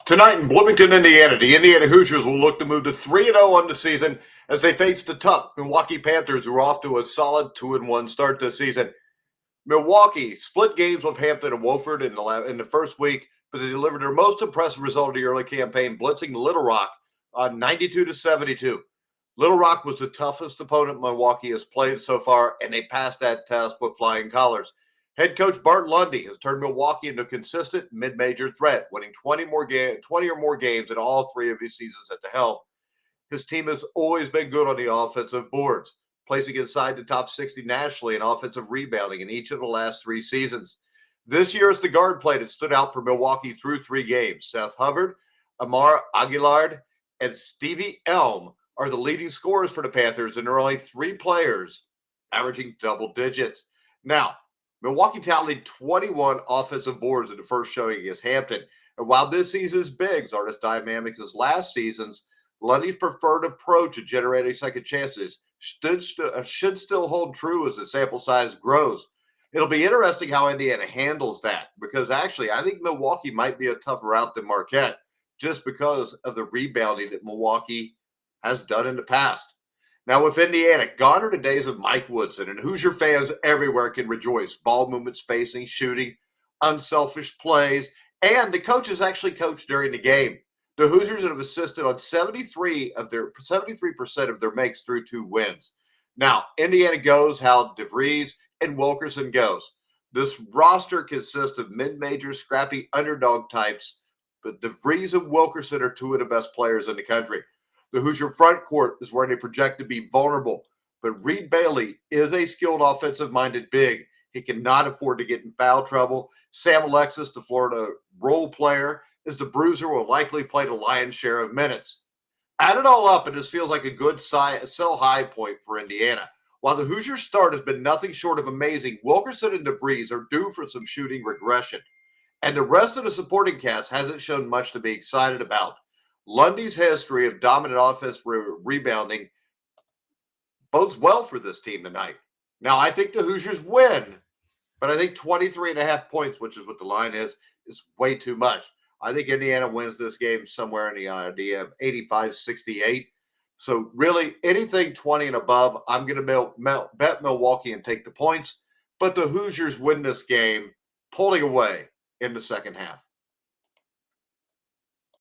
Tonight in Bloomington, Indiana, the Indiana Hoosiers will look to move to 3-0 on the season as they face the tough Milwaukee Panthers, who are off to a solid 2-1 start this season. Milwaukee split games with Hampton and Wofford in the first week, but they delivered their most impressive result of the early campaign, blitzing Little Rock on 92-72. Little Rock was the toughest opponent Milwaukee has played so far, and they passed that test with flying colors. Head coach Bart Lundy has turned Milwaukee into a consistent mid-major threat, winning 20 or more games in all three of his seasons at the helm. His team has always been good on the offensive boards, placing inside the top 60 nationally in offensive rebounding in each of the last three seasons. This year, it's the guard play that stood out for Milwaukee through three games. Seth Hubbard, Amar Aguilar, and Stevie Elm are the leading scorers for the Panthers, and there are only three players averaging double digits. Now, Milwaukee tallied 21 offensive boards in the first showing against Hampton. And while this season's bigs aren't as dynamic as last season's, Lundy's preferred approach of generating second chances should still hold true as the sample size grows. It'll be interesting how Indiana handles that because actually, I think Milwaukee might be a tougher out than Marquette just because of the rebounding that Milwaukee has done in the past. Now, with Indiana, gone are the days of Mike Woodson, and Hoosier fans everywhere can rejoice. Ball movement, spacing, shooting, unselfish plays, and the coaches actually coach during the game. The Hoosiers have assisted on 73% of their makes through two wins. Now, Indiana goes how DeVries and Wilkerson goes. This roster consists of mid-major, scrappy underdog types, but DeVries and Wilkerson are two of the best players in the country. The Hoosier front court is where they project to be vulnerable, but Reed Bailey is a skilled offensive-minded big. He cannot afford to get in foul trouble. Sam Alexis, the Florida role player, is the bruiser, will likely play the lion's share of minutes. Add it all up, and this feels like a good sell high point for Indiana. While the Hoosiers' start has been nothing short of amazing, Wilkerson and DeVries are due for some shooting regression, and the rest of the supporting cast hasn't shown much to be excited about. Lundy's history of dominant offense rebounding bodes well for this team tonight. Now, I think the Hoosiers win, but I think 23.5 points, which is what the line is way too much. I think Indiana wins this game somewhere in the idea of 85-68. So really, anything 20 and above, I'm going to bet Milwaukee and take the points. But the Hoosiers win this game, pulling away in the second half.